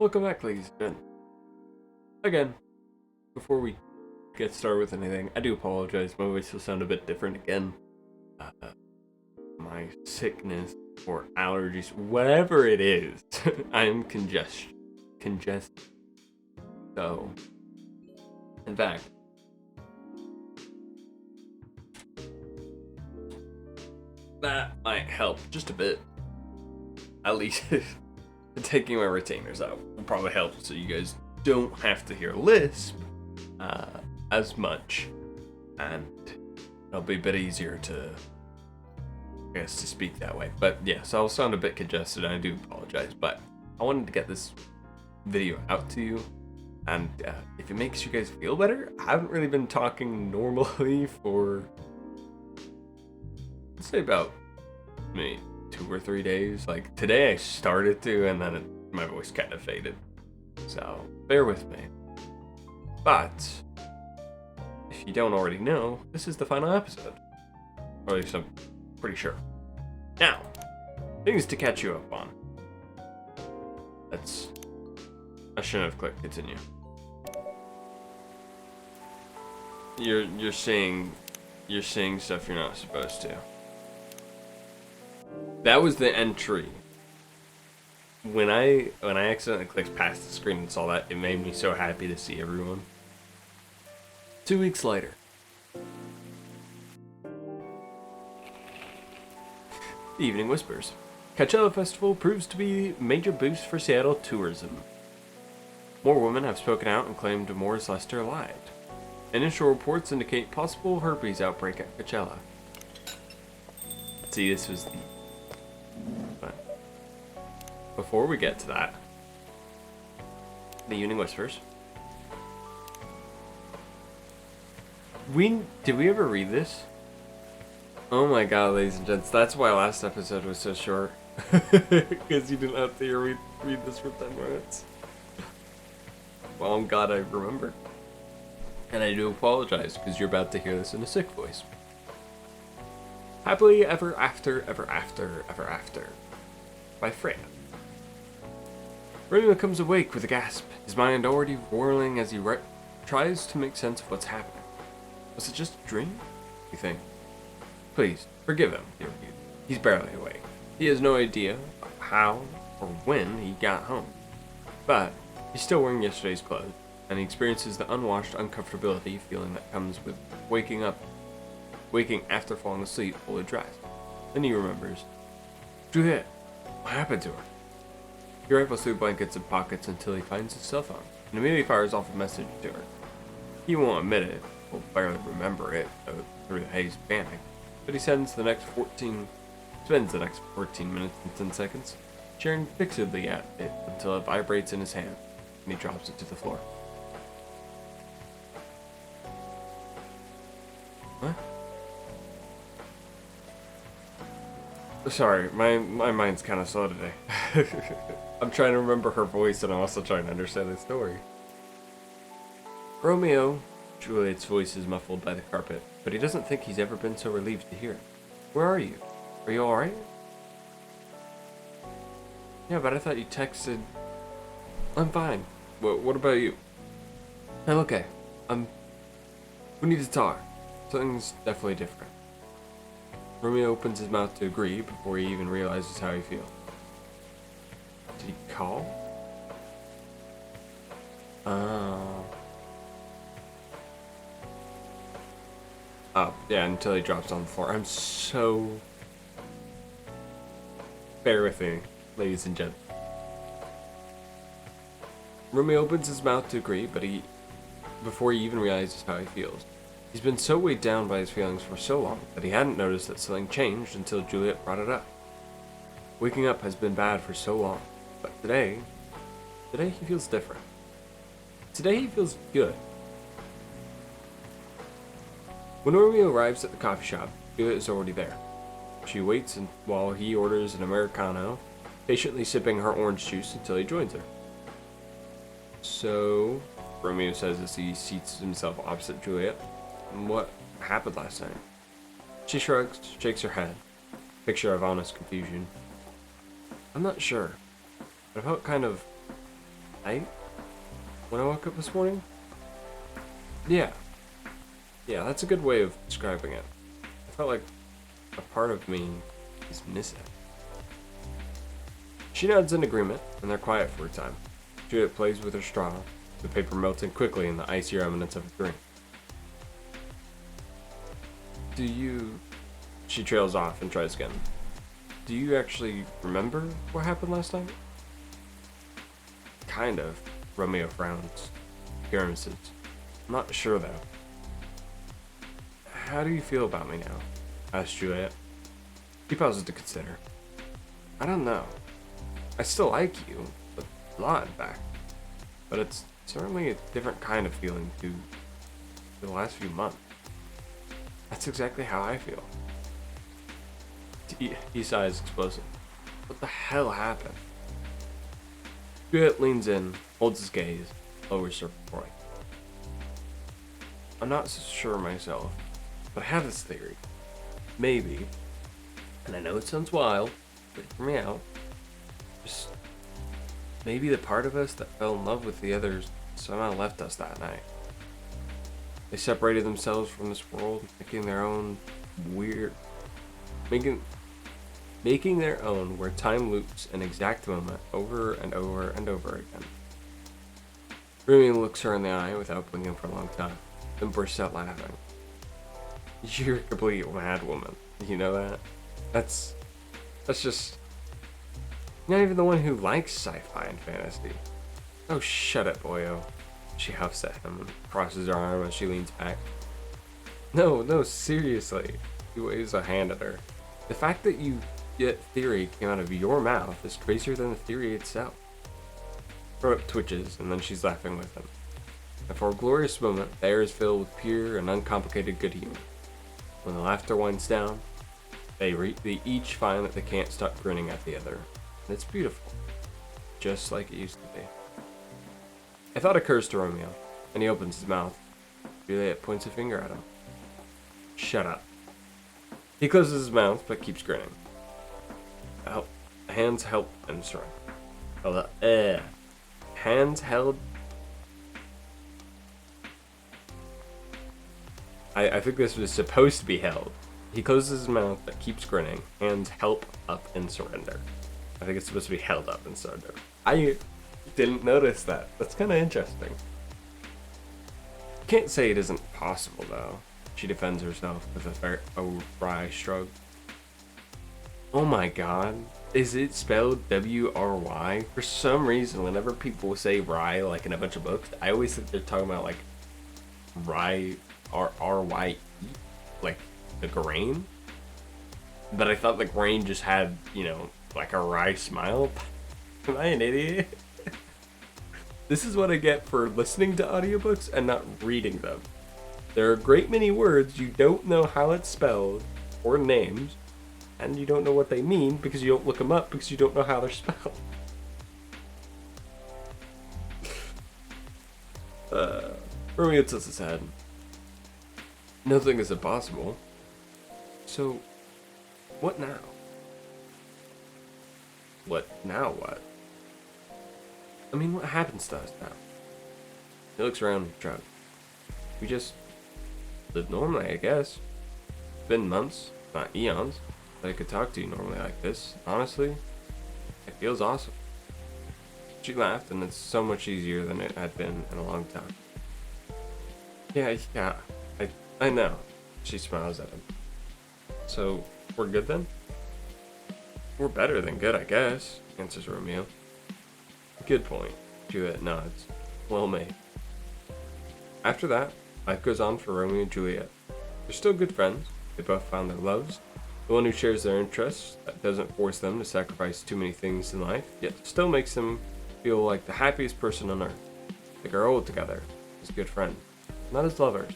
Welcome back, ladies and gentlemen. Again, before we get started with anything, I do apologize. My voice will sound a bit different again. My sickness or allergies, whatever it is, I am congested. So, in fact, that might help just a bit. At least taking my retainers out will probably help, so you guys don't have to hear lisp as much, and it'll be a bit easier to, I guess, to speak that way. But yeah, so I'll sound a bit congested, and I do apologize, but I wanted to get this video out to you, and if it makes you guys feel better, I haven't really been talking normally for, let's say, about maybe 2 or 3 days. Like today I started to, and then my voice kind of faded, so bear with me. But if you don't already know, this is the final episode, or at least I'm pretty sure. Now, things to catch you up on. I shouldn't have clicked continue. You're seeing stuff you're not supposed to. That was the entry. When I accidentally clicked past the screen and saw that, it made me so happy to see everyone. 2 weeks later. The Evening Whispers. Coachella Festival proves to be a major boost for Seattle tourism. More women have spoken out and claimed Morris Lester lied. Initial reports indicate possible herpes outbreak at Coachella. See, this was the... But before we get to that, the Evening Whispers. Did we ever read this? Oh my god, ladies and gents, that's why last episode was so short. Because you didn't have to hear me read this for 10 minutes. Well, I'm glad I remembered. And I do apologize, because you're about to hear this in a sick voice. Happily Ever After, Ever After, Ever After, by Freya. Romeo comes awake with a gasp, his mind already whirling as he tries to make sense of what's happening. Was it just a dream? You think? Please, forgive him, dear you. He's barely awake. He has no idea how or when he got home. But he's still wearing yesterday's clothes, and he experiences the unwashed uncomfortability feeling that comes with waking after falling asleep fully dressed. Then he remembers. Juliet, what happened to her? He rifles through blankets and pockets until he finds his cell phone, and immediately fires off a message to her. He won't admit it, will barely remember it through the haze of panic, but he spends the next 14 minutes and 10 seconds staring fixedly at it until it vibrates in his hand, and he drops it to the floor. What? Sorry, my mind's kind of slow today. I'm trying to remember her voice, and I'm also trying to understand the story. Romeo. Juliet's voice is muffled by the carpet, but he doesn't think he's ever been so relieved to hear it. Where are you? Are you alright? Yeah, but I thought you texted... I'm fine. What about you? I'm okay. We need to talk. Something's definitely different. Romeo opens his mouth to agree before he even realizes how he feels. Did he call? Oh, yeah, until he drops on the floor. I'm so... Bear with me, ladies and gentlemen. Romeo opens his mouth to agree, but before he even realizes how he feels. He's been so weighed down by his feelings for so long that he hadn't noticed that something changed until Juliet brought it up. Waking up has been bad for so long, but today he feels different. Today he feels good. When Romeo arrives at the coffee shop, Juliet is already there. She waits while he orders an Americano, patiently sipping her orange juice until he joins her. So, Romeo says as he seats himself opposite Juliet, what happened last night? She shrugs, shakes her head, picture of honest confusion. I'm not sure, but I felt kind of night when I woke up this morning? Yeah. Yeah, that's a good way of describing it. I felt like a part of me is missing. She nods in agreement, and they're quiet for a time. Juliet plays with her straw, the paper melting quickly in the icier remnants of a drink. Do you... She trails off and tries again. Do you actually remember what happened last night? Kind of. Romeo frowns. Grimaces. I'm not sure though. How do you feel about me now? Asked Juliet. He pauses to consider. I don't know. I still like you, but a lot in fact. But it's certainly a different kind of feeling to the last few months. That's exactly how I feel. He sighs explosive. What the hell happened? Juliet leans in, holds his gaze, lowers her point. I'm not so sure myself, but I have this theory. Maybe, and I know it sounds wild, but hear me out. Just maybe the part of us that fell in love with the others somehow left us that night. They separated themselves from this world, making their own weird, making their own where time loops an exact moment over and over and over again. Romeo looks her in the eye without blinking for a long time, then bursts out laughing. You're a complete mad woman. You know that? That's just... You're not even the one who likes sci-fi and fantasy. Oh, shut it, boyo. She huffs at him and crosses her arm as she leans back. No, seriously. He waves a hand at her. The fact that theory came out of your mouth is crazier than the theory itself. Her lip twitches, and then she's laughing with him. And for a glorious moment, the air is filled with pure and uncomplicated good humor. When the laughter winds down, they each find that they can't stop grinning at the other. And it's beautiful. Just like it used to be. A thought occurs to Romeo, and he opens his mouth. Juliet points a finger at him. Shut up. He closes his mouth, but keeps grinning. Hands held and strong. Hands held. I think this was supposed to be held. He closes his mouth, but keeps grinning. Hands help up and surrender. I think it's supposed to be held up and surrender. I didn't notice that. That's kind of interesting. Can't say it isn't possible though. She defends herself with a wry shrug. Oh my god. Is it spelled W-R-Y? For some reason, whenever people say rye, like in a bunch of books, I always think they're talking about like rye, R-Y-E, like the grain. But I thought the grain just had, like a wry smile. Am I an idiot? This is what I get for listening to audiobooks and not reading them. There are a great many words you don't know how it's spelled or names, and you don't know what they mean because you don't look them up because you don't know how they're spelled. Romeo tilts his head. Nothing is impossible. So, what now? What what? I mean, what happens to us now? He looks around and shrugs. We just live normally, I guess. It's been months, not eons, that I could talk to you normally like this. Honestly, it feels awesome. She laughed, and it's so much easier than it had been in a long time. Yeah, I know. She smiles at him. So, we're good then? We're better than good, I guess, answers Romeo. Good point. Juliet nods. Well made. After that, life goes on for Romeo and Juliet. They're still good friends. They both found their loves. The one who shares their interests, that doesn't force them to sacrifice too many things in life, yet still makes them feel like the happiest person on earth. They grow old together, as good friends, not as lovers.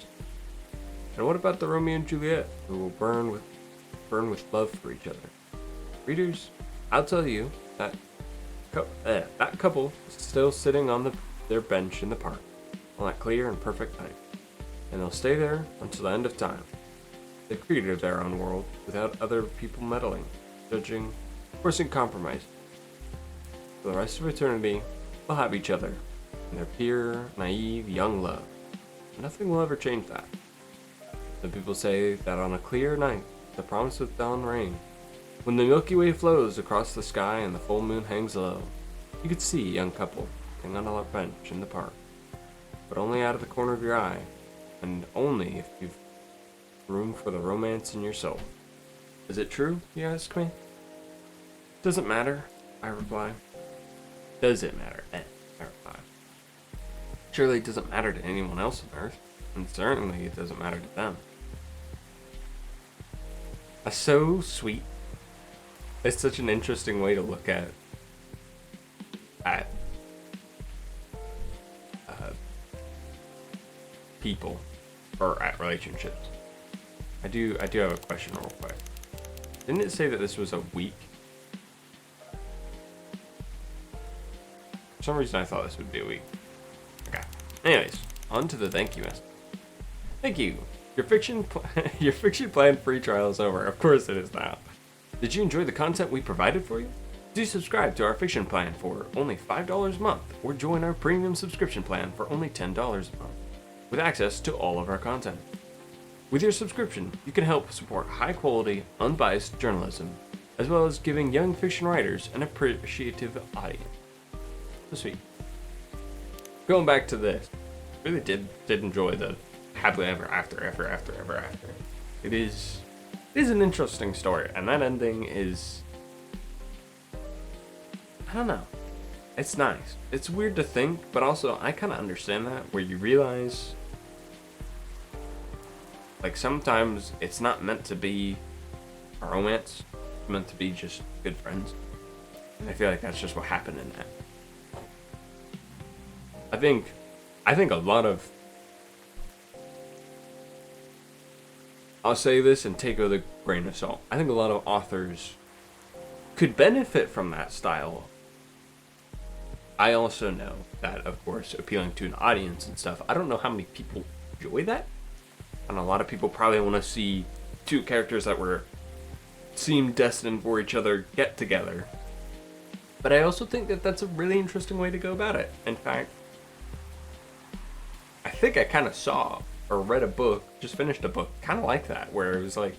And what about the Romeo and Juliet, who will burn with love for each other? Readers, I'll tell you that that couple is still sitting on their bench in the park on that clear and perfect night, and they'll stay there until the end of time. They created their own world without other people meddling, judging, forcing compromise. For the rest of eternity, They'll have each other and their pure, naive, young love. Nothing will ever change that. Some people say that on a clear night, the promise of dawn rain, when the Milky Way flows across the sky and the full moon hangs low, you could see a young couple sitting on a bench in the park, but only out of the corner of your eye, and only if you've room for the romance in your soul. Is it true, you ask me? Doesn't matter, I reply. Does it matter? I reply. Surely it doesn't matter to anyone else on Earth, and certainly it doesn't matter to them. That's so sweet. It's such an interesting way to look at people or at relationships. I do have a question real quick. Didn't it say that this was a week? For some reason I thought this would be a week. Okay. Anyways, on to the thank you message. Thank you. Your fiction plan free trial is over. Of course it is now. Did you enjoy the content we provided for you? Do subscribe to our fiction plan for only $5 a month, or join our premium subscription plan for only $10 a month, with access to all of our content. With your subscription, you can help support high-quality, unbiased journalism, as well as giving young fiction writers an appreciative audience. So sweet. Going back to this, really did enjoy the happily ever after. It is an interesting story, and that ending is, I don't know. It's nice. It's weird to think, but also I kind of understand that, where you realize, like, sometimes it's not meant to be a romance. It's meant to be just good friends. And I feel like that's just what happened in that. I think a lot of, I'll say this and take it with a grain of salt. I think a lot of authors could benefit from that style. I also know that, of course, appealing to an audience and stuff, I don't know how many people enjoy that. And a lot of people probably want to see two characters that seem destined for each other get together. But I also think that that's a really interesting way to go about it. In fact, I think I kind of saw or read a book, just finished a book, kind of like that, where it was like,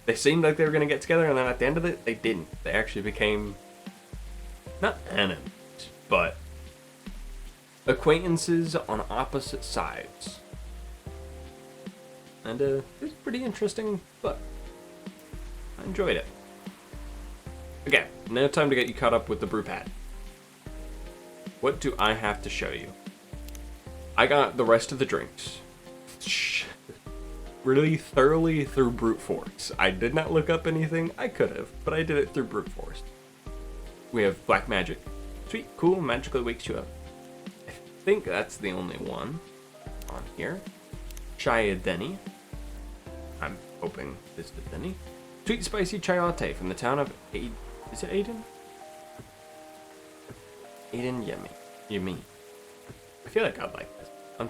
they seemed like they were going to get together, and then at the end of it, they didn't. They actually became, not enemies, but acquaintances on opposite sides. And it's a pretty interesting book. I enjoyed it. Okay, now time to get you caught up with the brew pad. What do I have to show you? I got the rest of the drinks really thoroughly through brute force. I did not look up anything. I could have, but I did it through brute force. We have Black Magic. Sweet, cool, magically wakes you up. I think that's the only one on here. Chai Denny. I'm hoping this is Denny. Sweet spicy chai latte from the town of is it Aiden? Aiden Yummy. I feel like I'd like this. I'm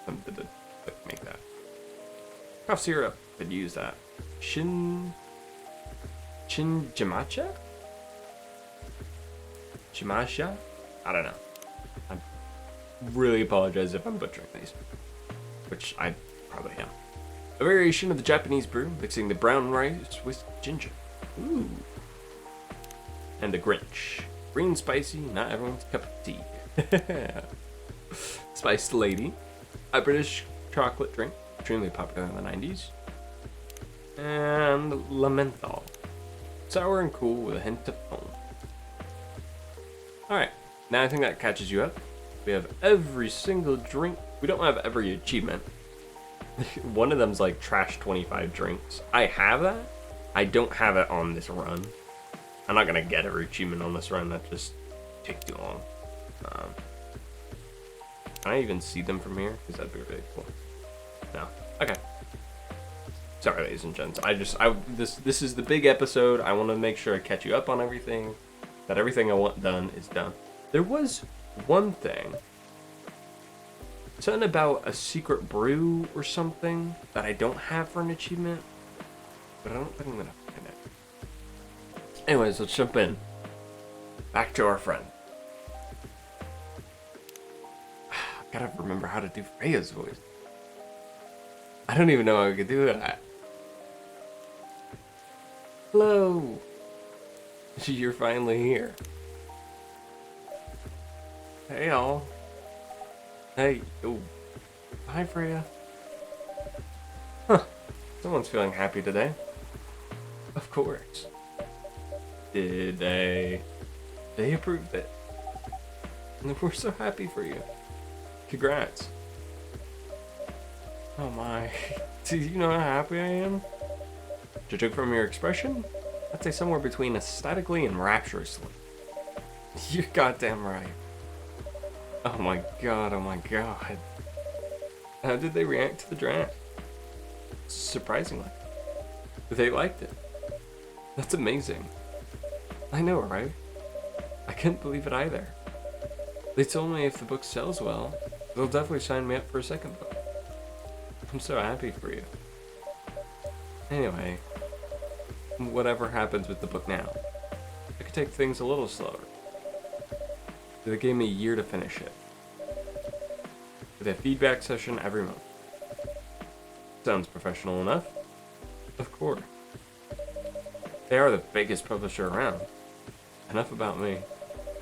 tempted to make that. Cough syrup, could use that. Chinjamacha? Chimasha? I don't know. I really apologize if I'm butchering these, which I probably am. A variation of the Japanese brew, mixing the brown rice with ginger. Ooh. And the Grinch. Green spicy, not everyone's cup of tea. Spiced Lady. A British chocolate drink, extremely popular in the 90s. And Lammenthal. Sour and cool with a hint of foam. Alright, now I think that catches you up. We have every single drink. We don't have every achievement. One of them's like trash 25 drinks. I have that. I don't have it on this run. I'm not gonna get every achievement on this run. That just takes too long. Can I even see them from here? Because that'd be really cool. No. Okay. Sorry, ladies and gents. This is the big episode. I want to make sure I catch you up on everything. That everything I want done is done. There was one thing. Something about a secret brew or something that I don't have for an achievement. But I don't think I'm going to find it. Anyways, let's jump in. Back to our friend. Gotta remember how to do Freya's voice. I don't even know how I could do that. Hello! You're finally here. Hey, all. Hey, oh. Hi, Freya. Huh. Someone's feeling happy today. Of course. Did they? They approved it. And we're so happy for you. Congrats. Oh my. Do you know how happy I am? Judging from your expression, I'd say somewhere between ecstatically and rapturously. You're goddamn right. Oh my god, oh my god. How did they react to the draft? Surprisingly. They liked it. That's amazing. I know, right? I couldn't believe it either. They told me if the book sells well, they'll definitely sign me up for a second book. I'm so happy for you. Anyway, whatever happens with the book now, I could take things a little slower. They gave me a year to finish it, with a feedback session every month. Sounds professional enough? Of course. They are the biggest publisher around. Enough about me.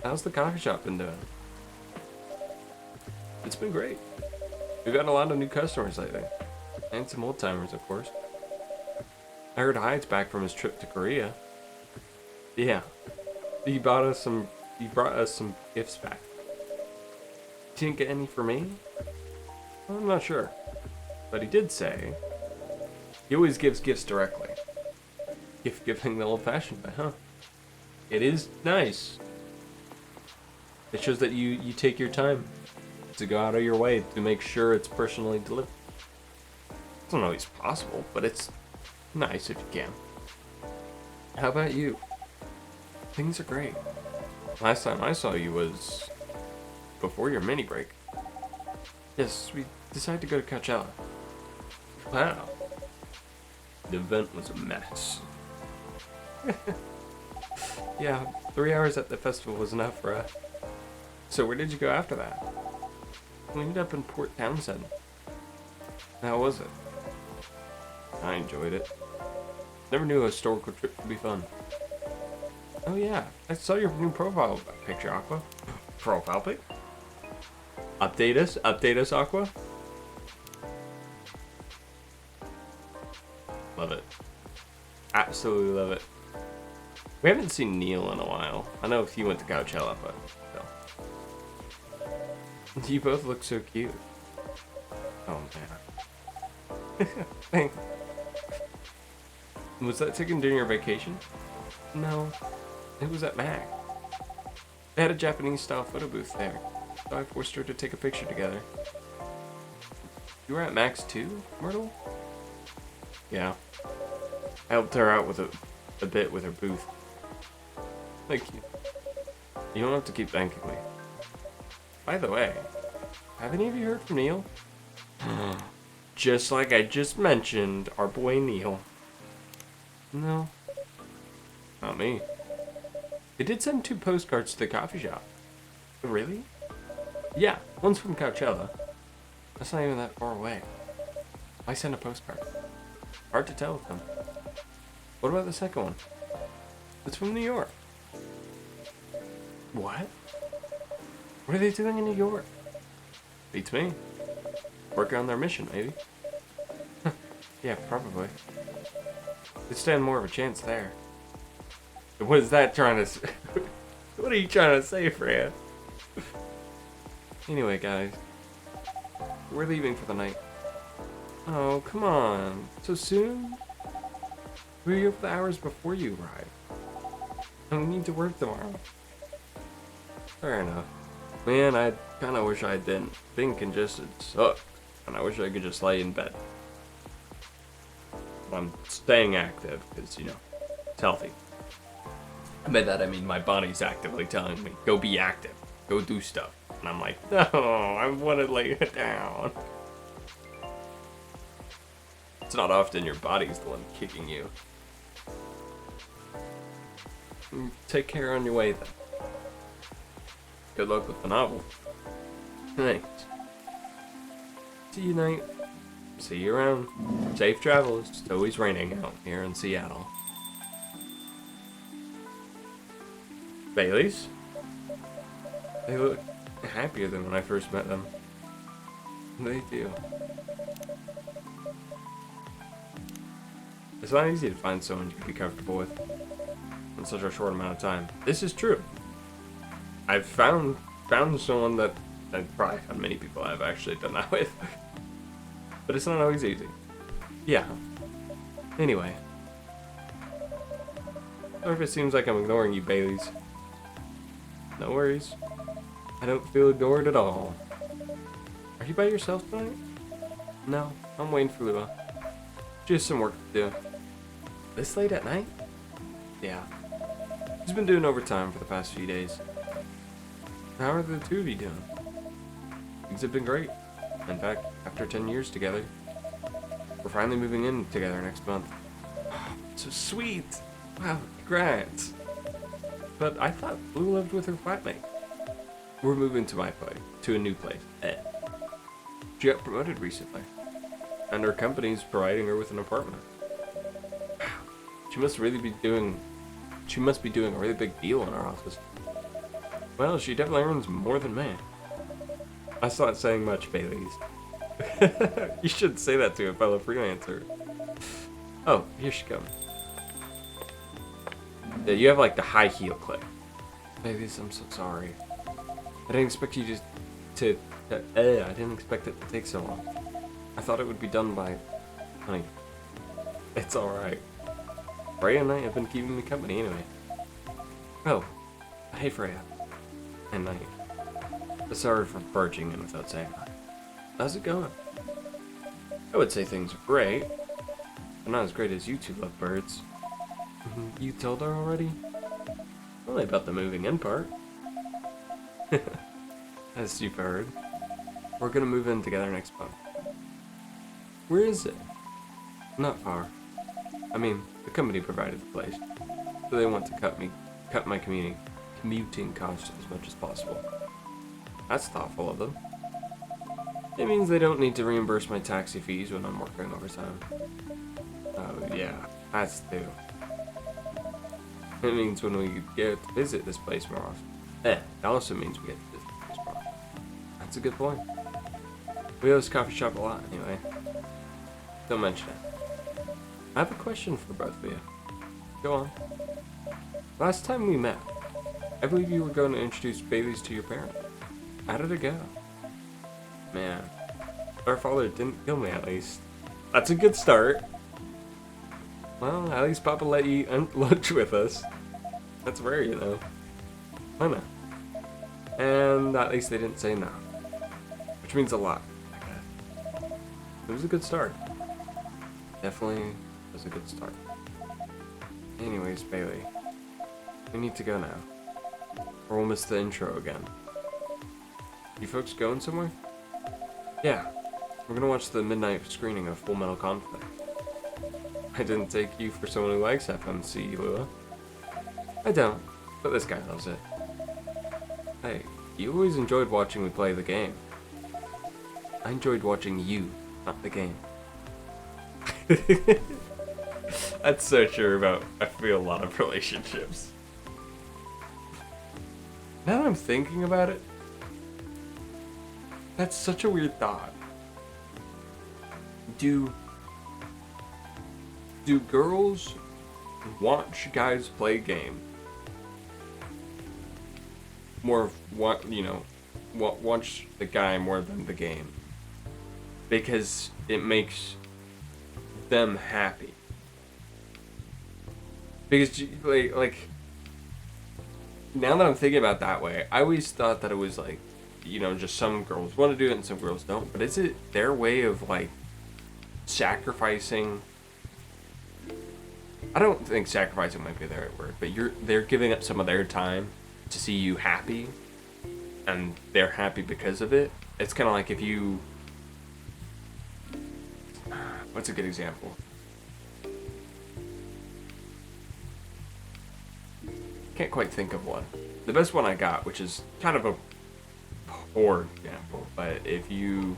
How's the coffee shop been doing? It's been great. We've got a lot of new customers lately. And some old timers, of course. I heard Hyde's back from his trip to Korea. Yeah. He brought us some gifts back. Didn't get any for me? I'm not sure. But he did say he always gives gifts directly. Gift giving the old-fashioned way, huh? It is nice. It shows that you take your time to go out of your way to make sure it's personally delivered. It's not always possible, but it's nice if you can. How about you? Things are great. Last time I saw you was before your mini break. Yes, we decided to go to Coachella. Wow. The event was a mess. Yeah, 3 hours at the festival was enough for us. So where did you go after that? We ended up in Port Townsend. How was it? I enjoyed it. Never knew a historical trip could be fun. Oh yeah, I saw your new profile picture, Aqua. Profile pic? Update us, Aqua. Love it. Absolutely love it. We haven't seen Neil in a while. I know he went to Coachella, but still. You both look so cute. Oh man. Thanks. Was that taken during your vacation? No, it was at Mac. They had a Japanese style photo booth there, so I forced her to take a picture together. You were at Mac's too, Myrtle? Yeah. I helped her out with a bit with her booth. Thank you. You don't have to keep thanking me. By the way, have any of you heard from Neil? Just like I just mentioned, our boy Neil. No. Not me. They did send 2 postcards to the coffee shop. Really? Yeah, one's from Coachella. That's not even that far away. Why send a postcard? Hard to tell with them. What about the second one? It's from New York. What? What are they doing in New York? Beats me. Working on their mission, maybe. Yeah, probably. They stand more of a chance there. What is that trying to... What are you trying to say, Fran? Anyway, guys. We're leaving for the night. Oh, come on. So soon? We'll be up the hours before you arrive. And we need to work tomorrow. Fair enough. Man, I kinda wish I didn't. Being congested sucks. And I wish I could just lay in bed. But I'm staying active, because, you know, it's healthy. By that I mean my body's actively telling me, go be active. Go do stuff. And I'm like, no, I want to lay it down. It's not often your body's the one kicking you. Take care on your way, then. Good luck with the novel. Thanks. to you, Knight. See you around. Safe travels. It's always raining out here in Seattle. Bailey's? They look happier than when I first met them. They do. It's not easy to find someone you can be comfortable with in such a short amount of time. This is true. I've found someone that I probably had many people I've actually done that with. But it's not always easy. Yeah. Anyway. Or if it seems like I'm ignoring you, Baileys. No worries. I don't feel ignored at all. Are you by yourself tonight? No, I'm waiting for Lua. She has some work to do. This late at night? Yeah. She's been doing overtime for the past few days. How are the two of you doing? Things have been great. In fact, after 10 years together, we're finally moving in together next month. So sweet! Wow, congrats! But I thought Blue lived with her flatmate. We're moving to my place, to a new place. She got promoted recently, and her company's providing her with an apartment. Wow, she must be doing a really big deal in our office. Well, she definitely earns more than me. That's not saying much, Bailey's. You should say that to a fellow freelancer. Oh, here she comes. Yeah, you have like the high heel clip. Bailey's, I'm so sorry. I didn't expect you I didn't expect it to take so long. I thought it would be done by... Honey, it's alright. Freya and I have been keeping me company anyway. Oh, hey Freya. And Knight. Sorry for barging in without saying hi. How's it going? I would say things are great, but not as great as you two love birds. You told her already? Only about the moving in part. As you've heard, we're gonna move in together next month. Where is it? Not far. I mean, the company provided the place, so they want to cut my commuting costs as much as possible. That's thoughtful of them. It means they don't need to reimburse my taxi fees when I'm working overtime. Oh yeah, that's too. It means when we get to visit this place more often. It also means we get to visit this place more often. That's a good point. We owe this coffee shop a lot anyway. Don't mention it. I have a question for both of you. Go on. Last time we met, I believe you were going to introduce Bailey's to your parents. How did it go? Man, our father didn't kill me at least. That's a good start. Well, at least Papa let you eat lunch with us. That's rare, you know. I know. And at least they didn't say no. Which means a lot, I guess. It was a good start. Definitely was a good start. Anyways, Bailey. We need to go now. Or we'll miss the intro again. You folks going somewhere? Yeah. We're gonna watch the midnight screening of Full Metal Conflict. I didn't take you for someone who likes FMC, Lua. I don't, but this guy loves it. Hey, you always enjoyed watching me play the game. I enjoyed watching you, not the game. That's so true about, I feel, a lot of relationships. Now that I'm thinking about it, that's such a weird thought. Do girls watch guys play game more of what, you know, watch the guy more than the game because it makes them happy? Because like now that I'm thinking about it that way, I always thought that it was like, you know, just some girls want to do it and some girls don't. But is it their way of like sacrificing? I don't think sacrificing might be the right word, but they're giving up some of their time to see you happy, and they're happy because of it. It's kind of like if you, what's a good example? Can't quite think of one. The best one I got, which is kind of a poor example, but if you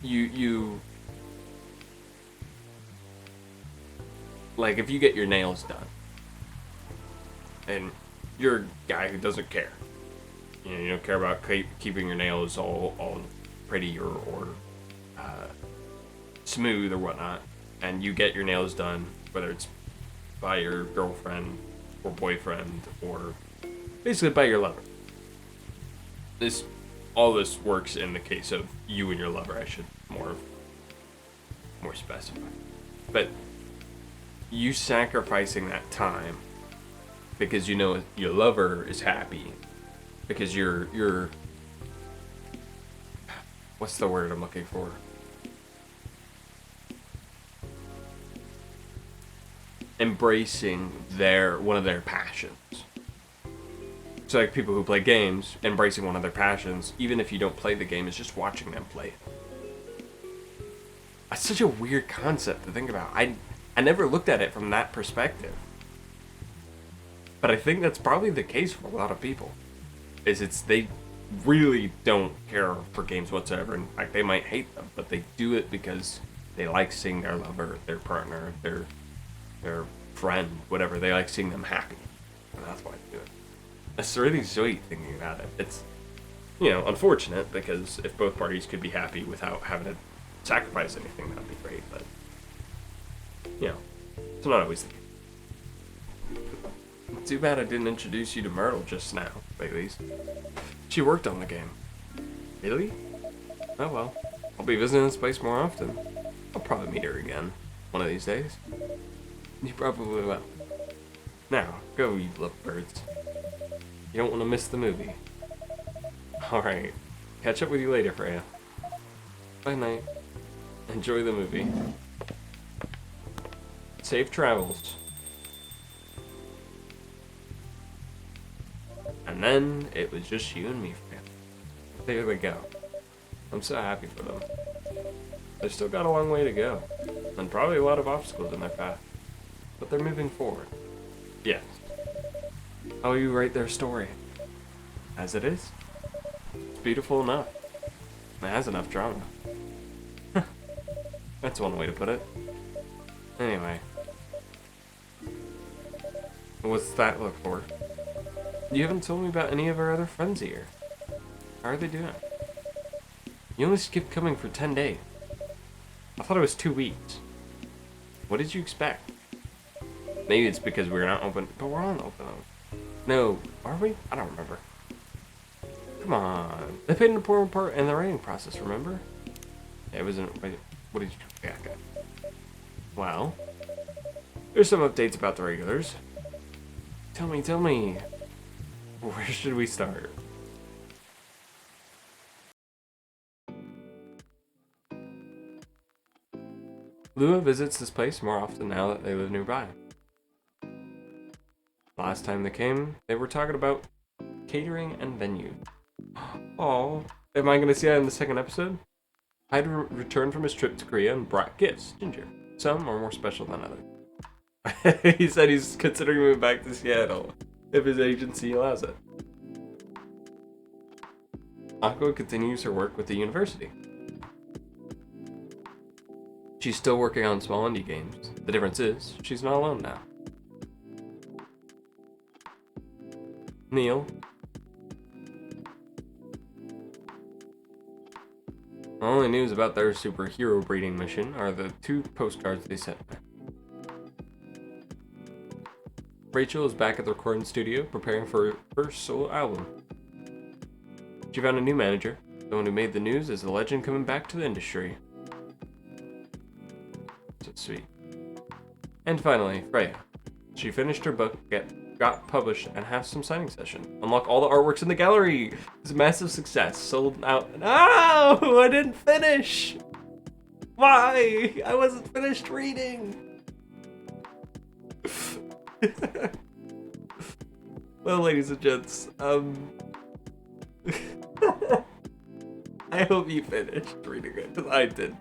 you like if you get your nails done and you're a guy who doesn't care. You don't care about keeping your nails all pretty or smooth or whatnot, and you get your nails done, whether it's by your girlfriend or boyfriend or basically by your lover. All this works in the case of you and your lover. I should more specify, but you sacrificing that time because you know your lover is happy because you're what's the word I'm looking for? Embracing one of their passions. So like people who play games, embracing one of their passions, even if you don't play the game, is just watching them play it. That's such a weird concept to think about. I never looked at it from that perspective. But I think that's probably the case for a lot of people. They really don't care for games whatsoever. In fact, they might hate them, but they do it because they like seeing their lover, their partner, their friend, whatever. They like seeing them happy. And that's why they do it. It's really sweet thinking about it. It's, unfortunate because if both parties could be happy without having to sacrifice anything, that'd be great. But, it's not always the case. Too bad I didn't introduce you to Myrtle just now, at least. She worked on the game. Really? Oh well. I'll be visiting this place more often. I'll probably meet her again one of these days. You probably will. Now, go you lovebirds. You don't want to miss the movie. Alright. Catch up with you later, Freya. Bye night. Enjoy the movie. Safe travels. And then it was just you and me, Freya. There they go. I'm so happy for them. They've still got a long way to go. And probably a lot of obstacles in their path. But they're moving forward. Yes. How will you write their story? As it is. It's beautiful enough. It has enough drama. That's one way to put it. Anyway. What's that look for? You haven't told me about any of our other friends here. How are they doing? You only skipped coming for 10 days. I thought it was 2 weeks. What did you expect? Maybe it's because we're not open, but we're on open. No, are we? I don't remember. Come on. They played an important part in the writing process, remember? Yeah, it wasn't. Wait, what did you. Yeah, okay. Well, there's some updates about the regulars. Tell me. Where should we start? Lua visits this place more often now that they live nearby. Last time they came, they were talking about catering and venue. Oh, am I going to see that in the second episode? Hyde returned from his trip to Korea and brought gifts, Ginger. Some are more special than others. He said he's considering moving back to Seattle if his agency allows it. Aqua continues her work with the university. She's still working on small indie games. The difference is, she's not alone now. Neil. The only news about their superhero breeding mission are the 2 postcards they sent me. Rachel is back at the recording studio preparing for her first solo album. She found a new manager. The one who made the news is a legend coming back to the industry. So sweet. And finally, Freya. She finished her book, got published, and has some signing session. Unlock all the artworks in the gallery! It's a massive success. Sold out. No! I didn't finish! Why? I wasn't finished reading! Well, ladies and gents, I hope you finished reading it, because I did.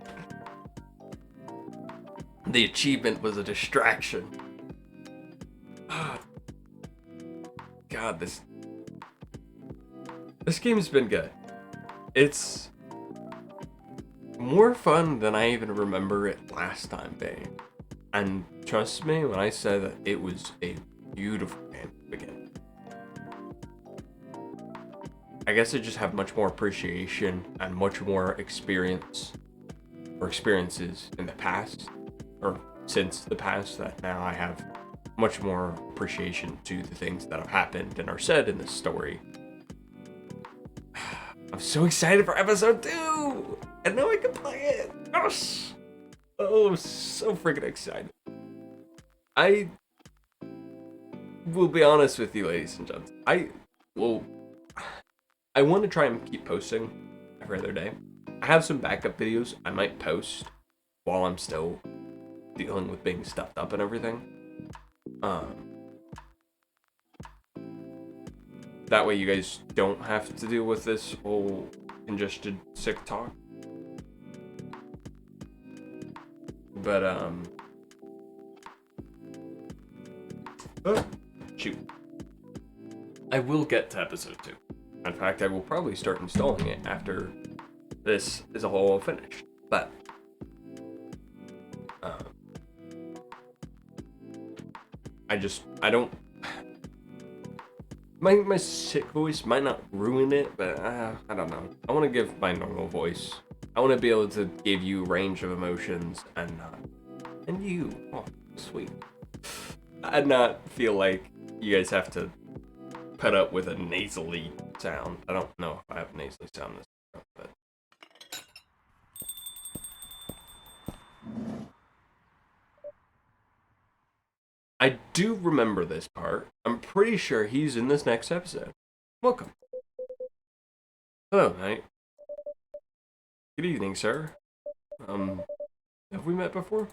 The achievement was a distraction. God, this game's been good. It's more fun than I even remember it last time being. And trust me when I say that it was a beautiful game to begin. I guess I just have much more appreciation and much more experiences in the past, or since the past, that now I have much more appreciation to the things that have happened and are said in this story. I'm so excited for episode 2! And now I can play it! Yes! Oh, I'm so freaking excited. I will be honest with you, ladies and gents. I want to try and keep posting every other day. I have some backup videos I might post while I'm still dealing with being stuffed up and everything. That way you guys don't have to deal with this whole congested sick talk. But oh, shoot. I will get to episode 2. In fact, I will probably start installing it after this is all finished. But I don't. My sick voice might not ruin it, but I don't know. I want to give my normal voice. I want to be able to give you range of emotions and you, oh sweet, and not feel like you guys have to put up with a nasally sound. I don't know if I have a nasally sound this time, but I do remember this part. I'm pretty sure he's in this next episode. Welcome. Hello, knight. Good evening, sir. Have we met before?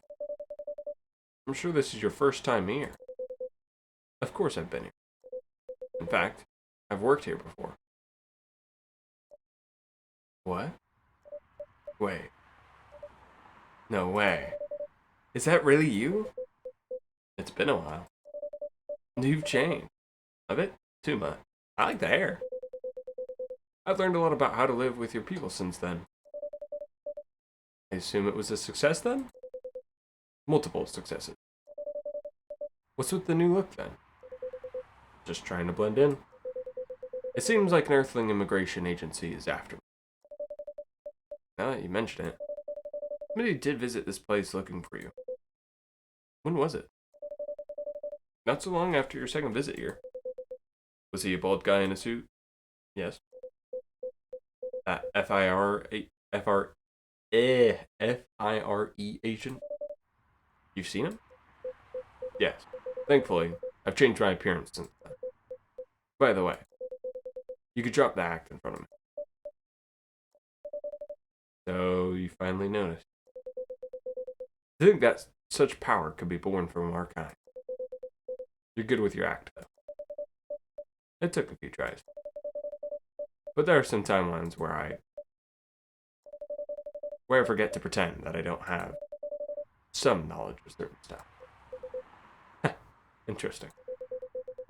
I'm sure this is your first time here. Of course I've been here. In fact, I've worked here before. What? Wait. No way. Is that really you? It's been a while. You've changed. A bit too much. I like the hair. I've learned a lot about how to live with your people since then. I assume it was a success then? Multiple successes. What's with the new look then? Just trying to blend in? It seems like an Earthling immigration agency is after me. Now that you mention it, somebody did visit this place looking for you. When was it? Not so long after your second visit here. Was he a bald guy in a suit? Yes. That F-I-R-E agent? You've seen him? Yes. Thankfully, I've changed my appearance since then. By the way, you could drop the act in front of me. So, you finally noticed. I think that such power could be born from our kind. You're good with your act, though. It took a few tries. But there are some timelines where I forget to pretend that I don't have some knowledge of certain stuff. Interesting.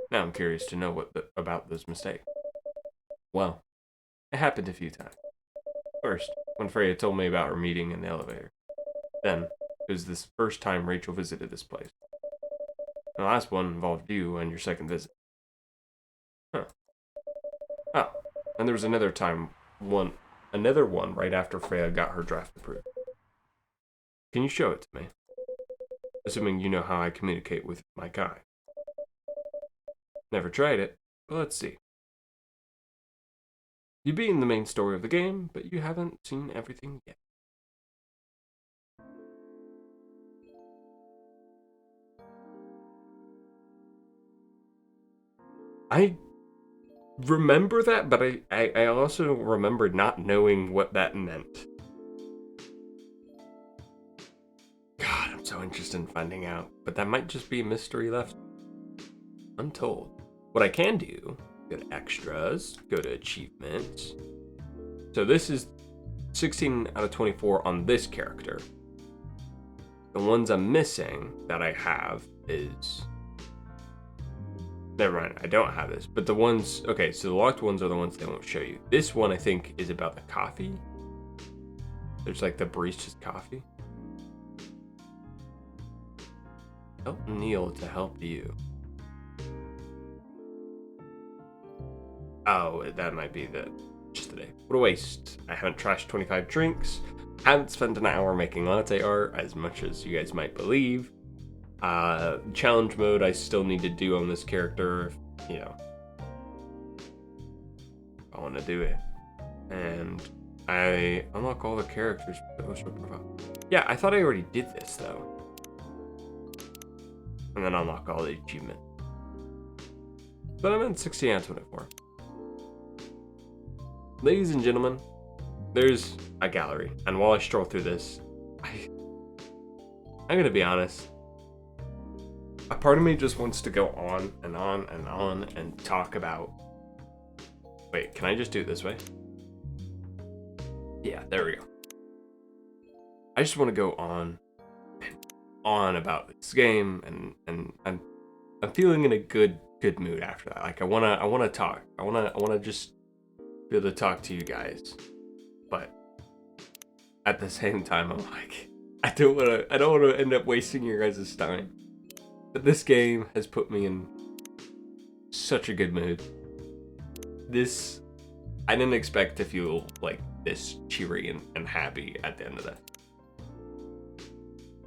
Now I'm curious to know about those mistakes. Well, it happened a few times. First, when Freya told me about her meeting in the elevator. Then, it was this first time Rachel visited this place. The last one involved you and your second visit. Huh. Oh, and there was another one right after Freya got her draft approved. Can you show it to me? Assuming you know how I communicate with my guy. Never tried it, but let's see. You've been the main story of the game, but you haven't seen everything yet. I remember that, but I also remember not knowing what that meant. God, I'm so interested in finding out, but that might just be a mystery left untold. What I can do, go to extras, go to achievements. So this is 16 out of 24 on this character. The ones I'm missing that I have is... Never mind, I don't have this. But the ones... Okay, so the locked ones are the ones they won't show you. This one, I think, is about the coffee. There's like the barista's coffee. Help Neil to help you. Oh, that might be just today. What a waste. I haven't trashed 25 drinks. Haven't spent an hour making latte art, as much as you guys might believe. Challenge mode I still need to do on this character, you know. I want to do it. And I unlock all the characters. Yeah, I thought I already did this, though. And then unlock all the achievements. But I'm in 60 out of 24. Ladies and gentlemen, there's a gallery. And while I stroll through this, I'm going to be honest. A part of me just wants to go on and on and on and talk about... Wait, can I just do it this way? Yeah, there we go. I just want to go on and on about this game, and I'm feeling in a good mood after that. Like I wanna talk. I wanna just be able to talk to you guys. But at the same time, I'm like, I don't wanna end up wasting your guys' time. But this game has put me in such a good mood. I didn't expect to feel like this cheery and happy at the end of that.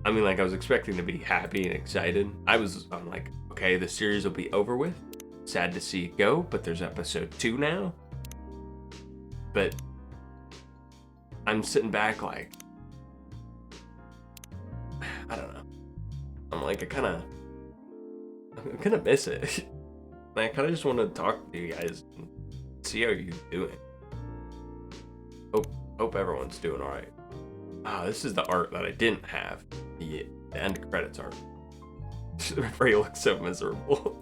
I mean, like, I was expecting to be happy and excited. I'm like, okay, the series will be over with. Sad to see it go, but there's episode 2 now. But I'm sitting back like, I don't know. I'm like, I'm gonna miss it. I kind of just want to talk to you guys and see how you're doing. Hope everyone's doing all right. This is the art that I didn't have. The end credits art. Ray looks so miserable.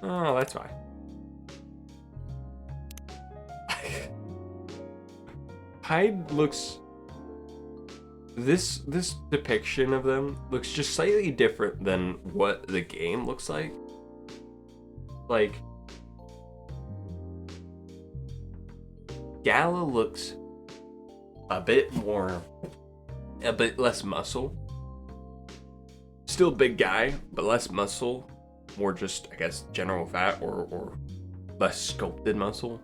Oh, that's fine. Hyde looks... This depiction of them looks just slightly different than what the game looks like. Like... Gala looks a bit less muscle. Still big guy, but less muscle. More just, I guess, general fat or less sculpted muscle.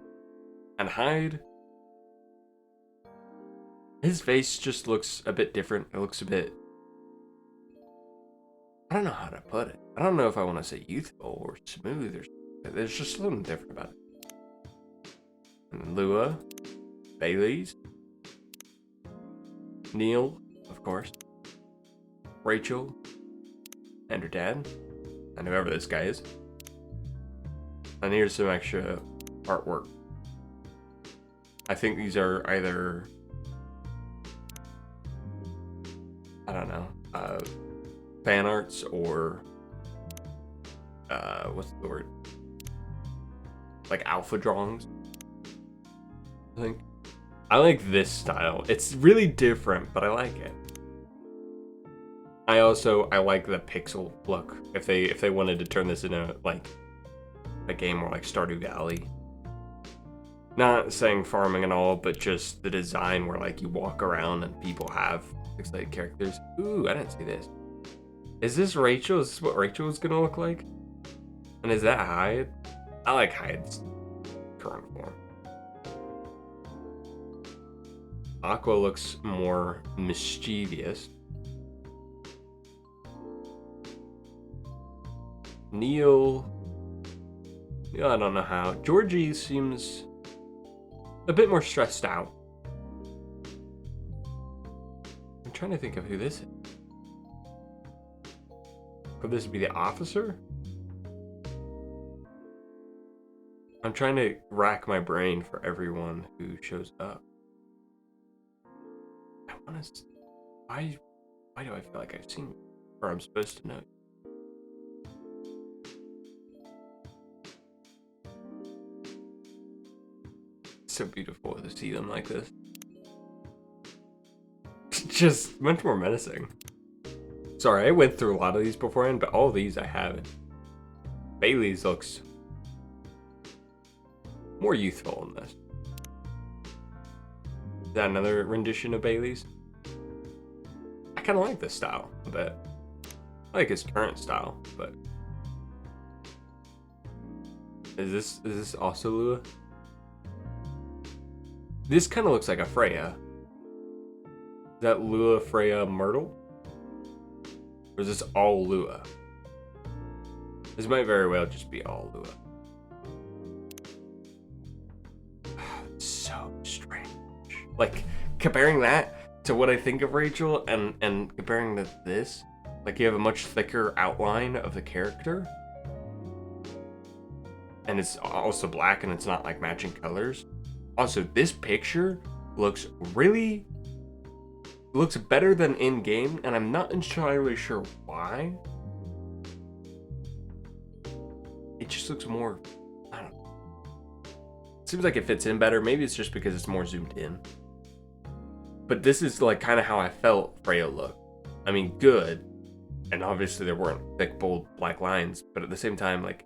And Hyde, his face just looks a bit different. It looks a bit... I don't know how to put it. I don't know if I want to say youthful or smooth or... There's just something different about it. And Lua, Bailey's, Neil, of course, Rachel, and her dad, and whoever this guy is. And here's some extra artwork. I think these are either, I don't know, fan arts or, what's the word? Like alpha drawings. I think I like this style. It's really different, but I like it. I like the pixel look. If they wanted to turn this into like a game more like Stardew Valley. Not saying farming and all, but just the design where like you walk around and people have pixelated characters. Ooh, I didn't see this. Is this Rachel? Is this what Rachel is gonna look like? And is that Hyde? I like Hyde's current form. Aqua looks more mischievous. Neil, I don't know how. Georgie seems a bit more stressed out. I'm trying to think of who this is. Could this be the officer? I'm trying to rack my brain for everyone who shows up. Why do I feel like I've seen, or I'm supposed to know? It's so beautiful to see them like this. Just much more menacing. Sorry, I went through a lot of these beforehand, but all of these I haven't. Bailey's looks more youthful in this. that another rendition of Bailey's? I kind of like this style a bit. I like his current style, but is this also Lua? This kind of looks like a Freya. Is that Lua, Freya, Myrtle? Or is this all Lua? This might very well just be all Lua. So strange. Like, comparing that to what I think of Rachel and comparing to this, like you have a much thicker outline of the character. And it's also black and it's not like matching colors. Also, this picture looks better than in game, and I'm not entirely sure why. It just looks more, I don't know. It seems like it fits in better. Maybe it's just because it's more zoomed in. But this is like kind of how I felt Freya looked. I mean, good. And obviously there weren't thick, bold black lines, but at the same time, like,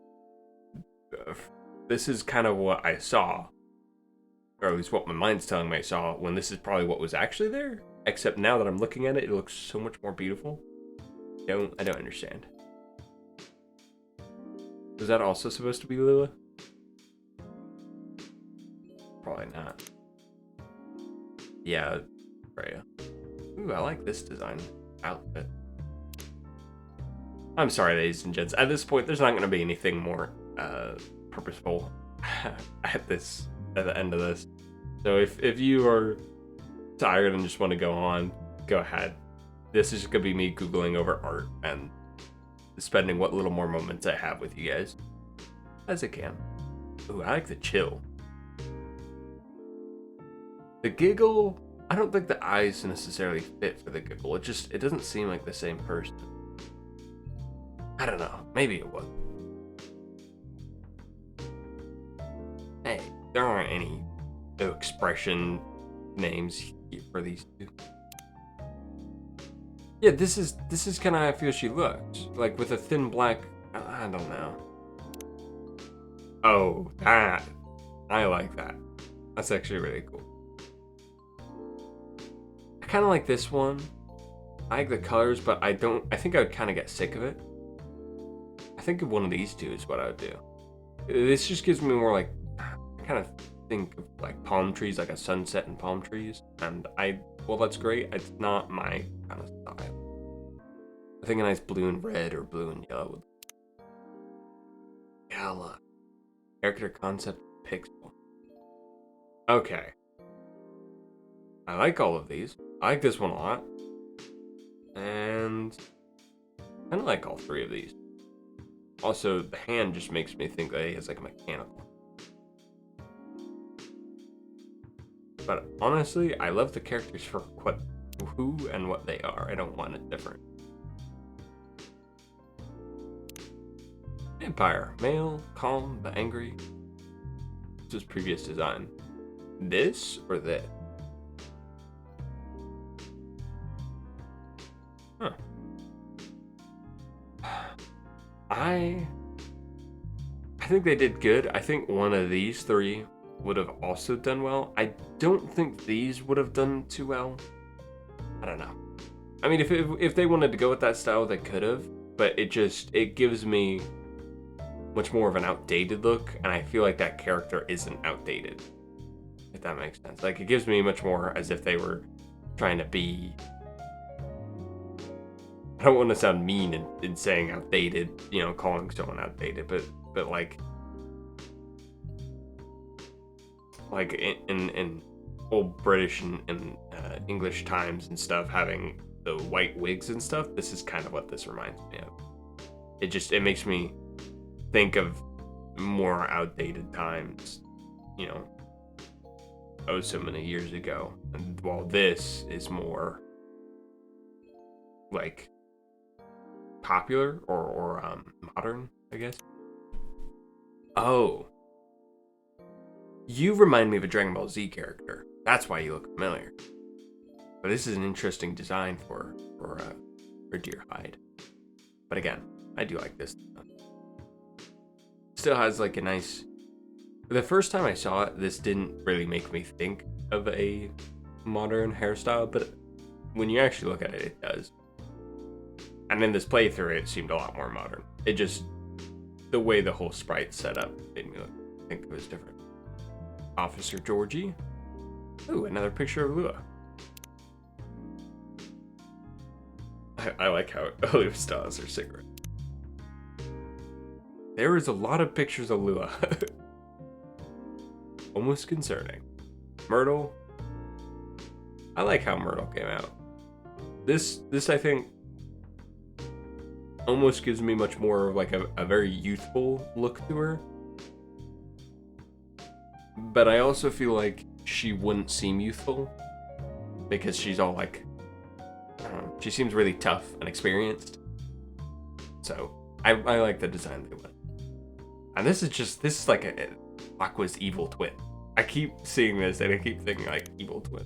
this is kind of what I saw. Or at least what my mind's telling me I saw, when this is probably what was actually there. Except now that I'm looking at it, it looks so much more beautiful. I don't understand. Was that also supposed to be Lua? Probably not. Yeah, Freya. Ooh, I like this design outfit. I'm sorry, ladies and gents. At this point, there's not going to be anything more purposeful at the end of this. So if you are tired and just want to go on, go ahead. This is going to be me Googling over art and spending what little more moments I have with you guys as I can. Ooh, I like the chill. The giggle, I don't think the eyes necessarily fit for the giggle. It doesn't seem like the same person. I don't know. Maybe it would. Hey, there aren't any expression names for these two. Yeah, this is kind of how I feel she looks. Like with a thin black, I don't know. Oh, that. I like that. That's actually really cool. I kind of like this one. I like the colors, but I think I would kind of get sick of it. I think one of these two is what I would do. This just gives me more like, I kind of think of like palm trees, like a sunset and palm trees. And well, that's great. It's not my kind of style. I think a nice blue and red or blue and yellow. Gala. Character concept pixel. Okay. I like all of these. I like this one a lot. And I kind of like all three of these. Also, the hand just makes me think that he has like a mechanical. But honestly, I love the characters for who and what they are. I don't want it different. Vampire, male, calm, but angry. This was previous design. This or this? Huh. I think they did good. I think one of these three would have also done well. I don't think these would have done too well. I don't know. I mean, if they wanted to go with that style, they could have. But it gives me much more of an outdated look, and I feel like that character isn't outdated. If that makes sense. Like, it gives me much more as if they were trying to be... I don't want to sound mean in saying outdated, you know, calling someone outdated, but like in old British and English times and stuff, having the white wigs and stuff, this is kind of what this reminds me of. It makes me think of more outdated times, you know, so many years ago. And while this is more like popular or modern, I guess. Oh, you remind me of a Dragon Ball Z character. That's why you look familiar. But this is an interesting design for Deer Hide. But again, I do like this. Still has like a nice. The first time I saw it, this didn't really make me think of a modern hairstyle, but when you actually look at it, it does. And in this playthrough, it seemed a lot more modern. It just, the way the whole sprite set up made me think it was different. Officer Georgie. Ooh, another picture of Lua. I like how Lua still has her cigarette. There is a lot of pictures of Lua. Almost concerning. Myrtle. I like how Myrtle came out. This I think almost gives me much more of like a very youthful look to her. But I also feel like she wouldn't seem youthful because she's all like, I don't know, she seems really tough and experienced. So I like the design they went. And this is like a Aqua's evil twin. I keep seeing this and I keep thinking like evil twin.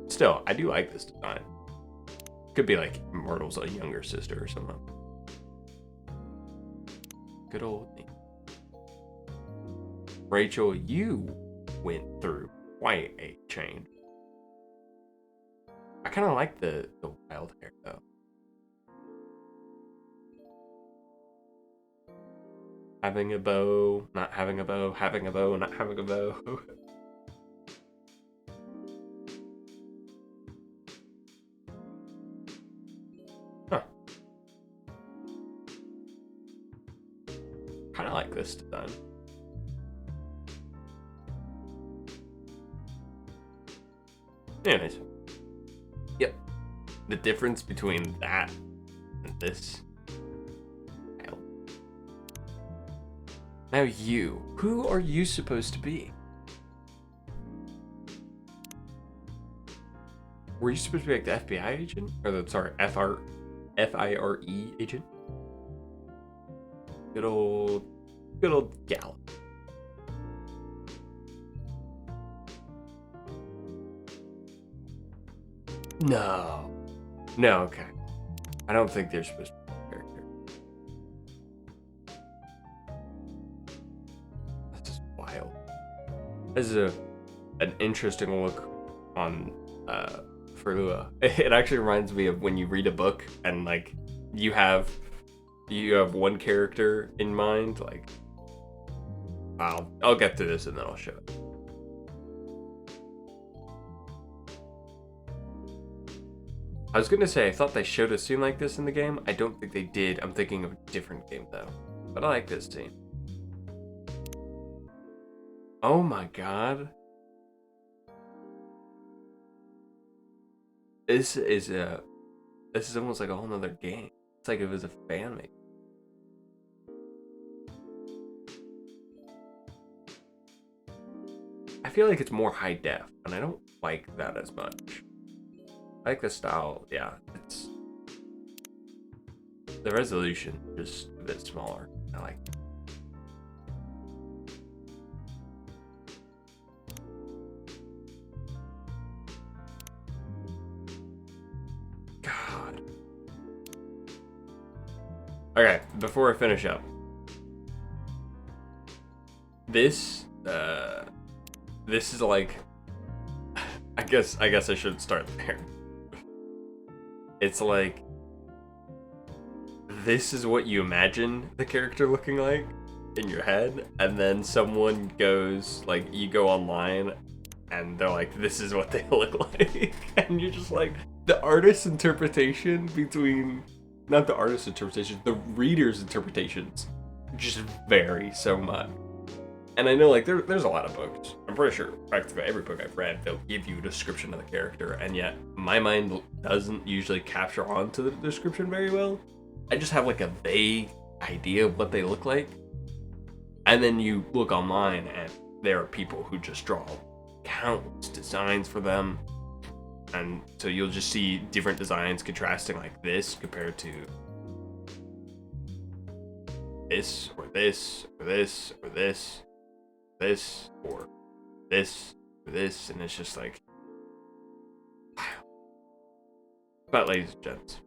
Still, I do like this design. Could be like Myrtle's a younger sister or something. Good old thing. Rachel, you went through quite a change. I kind of like the wild hair though. Having a bow, not having a bow, having a bow, not having a bow. Huh. Kind of like this design. Anyways. Yep. The difference between that and this. Now you. Who are you supposed to be? Were you supposed to be like the FBI agent? Or the, sorry, FIRE agent? Good old gal. No. No, okay. I don't think they're supposed to be a character. That's just wild. This is an interesting look on for Lua. It actually reminds me of when you read a book and like you have one character in mind, like I'll get through this and then I'll show it. I was gonna say, I thought they showed a scene like this in the game. I don't think they did. I'm thinking of a different game though. But I like this scene. Oh my god. This is almost like a whole nother game. It's like if it was a fan made. I feel like it's more high def, and I don't like that as much. I like the style, yeah. It's the resolution just a bit smaller. I like it. God. Okay, before I finish up, this is like, I guess I should start there. It's like, this is what you imagine the character looking like in your head, and then someone goes, like, you go online, and they're like, this is what they look like, and you're just like, the artist's interpretation between, not the artist's interpretation, the reader's interpretations just vary so much. And I know, like, there's a lot of books. I'm pretty sure practically every book I've read, they'll give you a description of the character, and yet my mind doesn't usually capture onto the description very well. I just have, like, a vague idea of what they look like. And then you look online, and there are people who just draw countless designs for them. And so you'll just see different designs contrasting, like this compared to this, or this, or this, or this. This or this or this, and it's just like, wow. But ladies and gents,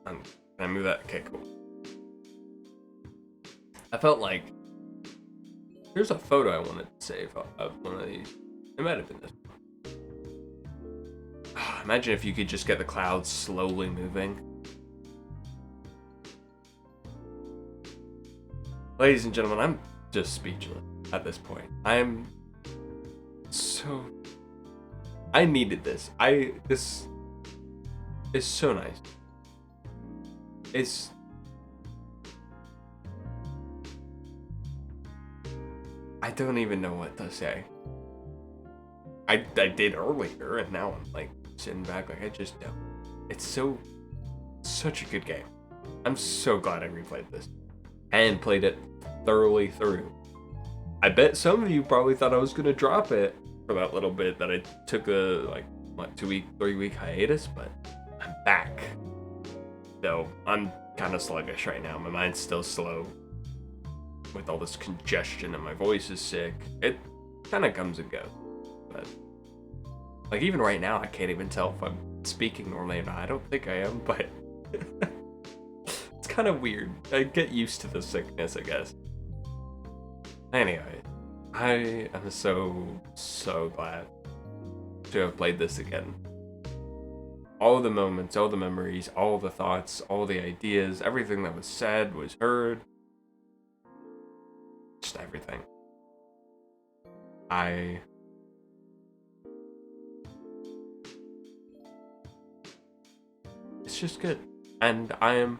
can I move that? Okay, cool. I felt like Here's a photo I wanted to save of one of these. It might have been this. Imagine if you could just get the clouds slowly moving. Ladies and gentlemen, I'm just speechless at this point. I'm so... I needed this. This is so nice. It's... I don't even know what to say. I did earlier, and now I'm like sitting back like I just don't. It's such a good game. I'm so glad I replayed this and played it thoroughly through. I bet some of you probably thought I was gonna drop it for that little bit that I took a 3-week hiatus, but I'm back. Though I'm kind of sluggish right now. My mind's still slow with all this congestion, and my voice is sick. It kind of comes and goes. But like even right now, I can't even tell if I'm speaking normally or not. I don't think I am, but it's kind of weird. I get used to the sickness, I guess. Anyway, I am so glad to have played this again. All the moments, all the memories, all the thoughts, all the ideas, everything that was said, was heard. Just everything. It's just good. And I am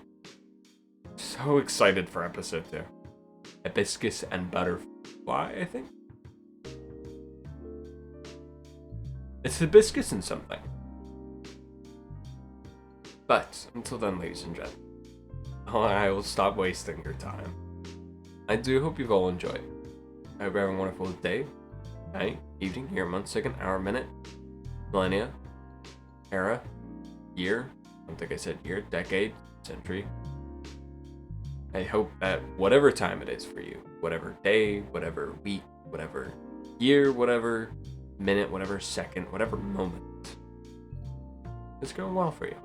so excited for episode 2. Hibiscus and butterfly, I think. It's hibiscus and something. But until then, ladies and gentlemen, I will stop wasting your time. I do hope you've all enjoyed. I hope you're having a wonderful day, night, evening, year, month, second, hour, minute, millennia, era, year. I don't think I said year, decade, century. I hope that whatever time it is for you, whatever day, whatever week, whatever year, whatever minute, whatever second, whatever moment, it's going well for you.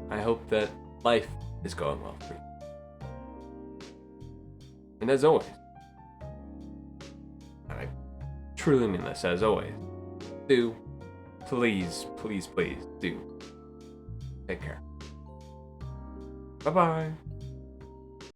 I hope that life is going well for you. And as always, and I truly mean this, as always, do, please do take care. Bye-bye.